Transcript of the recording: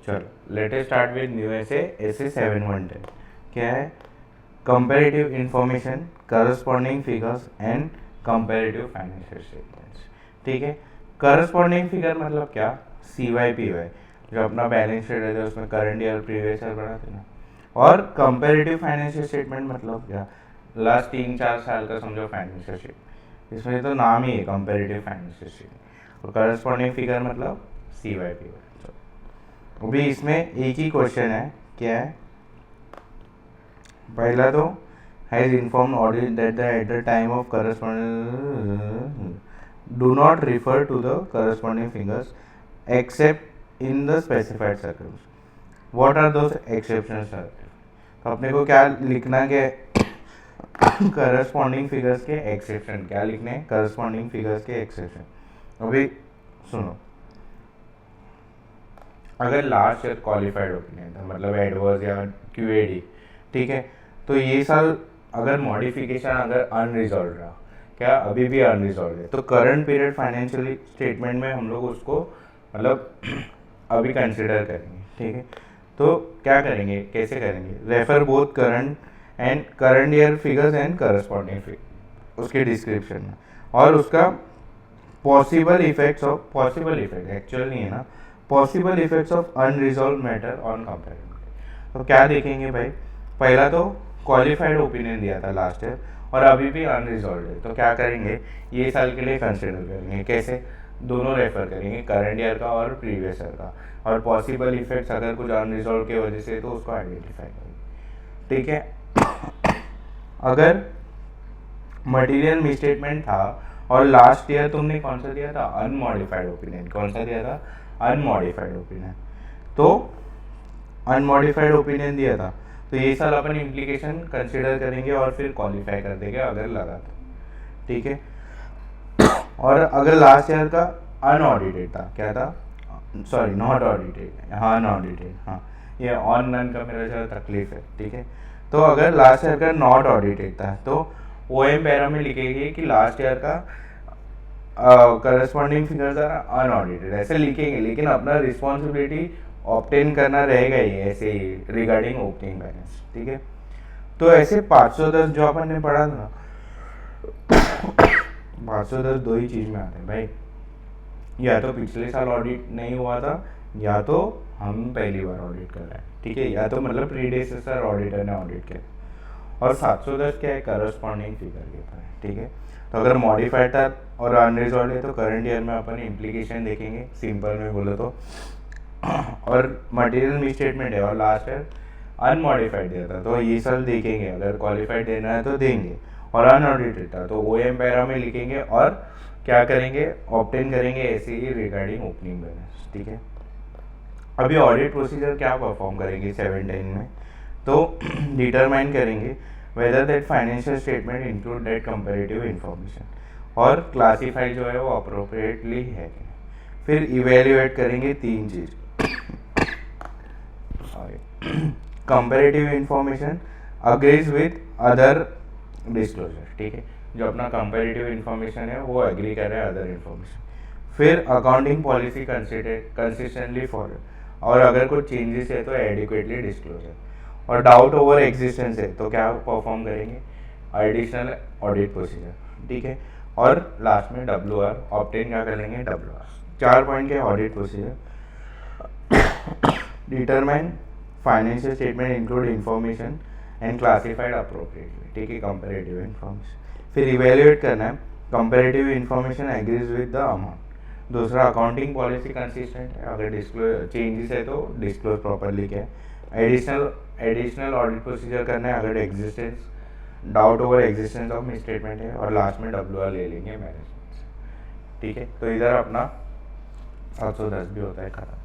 चलो let us start with new ऐसे ऐसे 710 क्या है, comparative information, corresponding figures and comparative financial statements. ठीक है, करस्पॉन्डिंग फिगर मतलब क्या, सी वाई पी वाई जो अपना बैलेंस शीट है उसमें करंट ईयर प्रीवियस ईयर बनाते ना। और कंपैरेटिव फाइनेंशियल स्टेटमेंट मतलब क्या, लास्ट 3-4 साल का समझो फाइनेंशियल स्टेटमेंट, इसमें तो नाम ही है कंपैरेटिव फाइनेंशियल स्टेटमेंट। और करस्पॉन्डिंग फिगर मतलब सी वाई पी वाई। अभी इसमें एक ही क्वेश्चन है, क्या है, पहला तो has inform audit that the at the time of corresponding do not refer to the corresponding figures except in the specified circles, what are those exceptions are. तो अपने को क्या लिखना है, करस्पॉन्डिंग फिगर्स के एक्सेप्शन क्या लिखने हैं, करस्पॉन्डिंग फिगर्स के एक्सेप्शन। अभी सुनो, अगर लास्ट ईयर क्वालिफाइड ओपिनियन था मतलब एडवर्स या क्यूएडी, ठीक है, तो ये साल अगर मॉडिफिकेशन अगर अनरिजॉल्व रहा, क्या अभी भी अनरिजॉल्व है, तो करंट पीरियड फाइनेंशियल स्टेटमेंट में हम लोग उसको मतलब अभी कंसिडर करेंगे। ठीक है, तो क्या करेंगे, कैसे करेंगे, refer both current and current year figures and corresponding figure उसके डिस्क्रिप्शन में, और उसका possible effects of, possible effect actual नहीं है ना, possible effects of unresolved matter on comparative. तो क्या देखेंगे भाई, पहला तो क्वालिफाइड ओपिनियन दिया था लास्ट ईयर और अभी भी अनरिजॉल्व है, तो क्या करेंगे, ये साल के लिए कंसिडर करेंगे, कैसे, दोनों रेफर करेंगे, करंट ईयर का और प्रीवियस ईयर का, और पॉसिबल इफेक्ट्स अगर कुछ अनरिजॉल्व की वजह से तो उसको आइडेंटिफाई करेंगे। ठीक है, अगर मटेरियल मिसस्टेटमेंट था और लास्ट ईयर तुमने कौन सा दिया था, अनमॉडिफाइड ओपिनियन, कौन सा दिया था, अनमॉडिफाइड ओपिनियन, तो अनमॉडिफाइड ओपिनियन दिया था, तो ये साल अपन इम्प्लीकेशन कंसिडर करेंगे और फिर क्वालिफाई कर देंगे अगर लगा तो। ठीक है, और अगर लास्ट ईयर का अनऑडिटेड था, क्या था, सॉरी नॉट ऑडिटेड, हाँ अनऑडिटेड, हाँ ये ऑन नन का मेरा ज़रा तकलीफ है। ठीक है, तो अगर लास्ट ईयर का नॉट ऑडिटेड था तो ओ एम पैरा में लिखेंगे कि लास्ट ईयर का करस्पॉन्डिंग फिगर्स आर अनऑडिटेड, ऐसे लिखेंगे, लेकिन अपना रिस्पॉन्सिबिलिटी ऑब्टेन करना रहेगा ही ऐसे ही रिगार्डिंग ओपनिंग बैलेंस। ठीक है, तो ऐसे 510 जो अपन ने पढ़ा था, 510 दो ही चीज़ में आते हैं भाई, या तो पिछले साल ऑडिट नहीं हुआ था, या तो हम पहली बार ऑडिट कर रहे हैं। ठीक है, या तो मतलब प्रीडेसेसर ऑडिटर ने ऑडिट किया, और 710 क्या है, करस्पॉन्डिंग फिगर के ऊपर है। ठीक है, तो अगर मॉडिफाइड था और अनरिजॉल्व है तो करंट ईयर में अपन इम्प्लीकेशन देखेंगे, सिंपल में बोलो तो, और मटेरियल मिसस्टेटमेंट है और लास्ट ईयर अनमॉडिफाइड दिया था, तो ये साल देखेंगे, अगर क्वालिफाइड देना है तो देंगे, और अनऑडिटेड था तो ओ एम पैरा में लिखेंगे और क्या करेंगे, ऑब्टेन करेंगे ऐसे ही रिगार्डिंग ओपनिंग बैलेंस। ठीक है, अभी ऑडिट प्रोसीजर क्या परफॉर्म करेंगे 710 में, तो डिटरमाइन करेंगे whether that financial statement include that comparative information, और क्लासीफाई जो है वो अप्रोप्रिएटली है। फिर इवेल्युएट करेंगे तीन चीज, sorry, comparative information agrees with other disclosure. ठीक है, जो अपना कंपैरेटिव इंफॉर्मेशन है वो एग्री कर रहा है अदर इंफॉर्मेशन। फिर अकाउंटिंग पॉलिसी कंसिस्टेंटली फॉलो, और अगर कुछ चेंजेस है तो एडिक्वेटली डिस्क्लोजर, और डाउट ओवर एग्जिस्टेंस है तो क्या परफॉर्म करेंगे, एडिशनल ऑडिट प्रोसीजर। ठीक है, और लास्ट में डब्ल्यू आर ऑब्टेन क्या कर लेंगे, डब्ल्यू आर। 4 पॉइंट के audit procedure, determine financial statement include information and classified appropriately. ठीक है, कंपैरेटिव इंफॉर्मेशन। फिर इवेल्युएट करना है, comparative information agrees with the amount. दूसरा, अकाउंटिंग पॉलिसी कंसिस्टेंट है, अगर डिस्क्लोज चेंजेस है तो डिस्क्लोज प्रॉपरली क्या है। एडिशनल ऑडिट प्रोसीजर करना है अगर existence, doubt over existence of miss statement है, और लास्ट में डब्ल्यू आर ले लेंगे मैनेजमेंट। ठीक है, तो इधर अपना 710 भी होता है खत्म।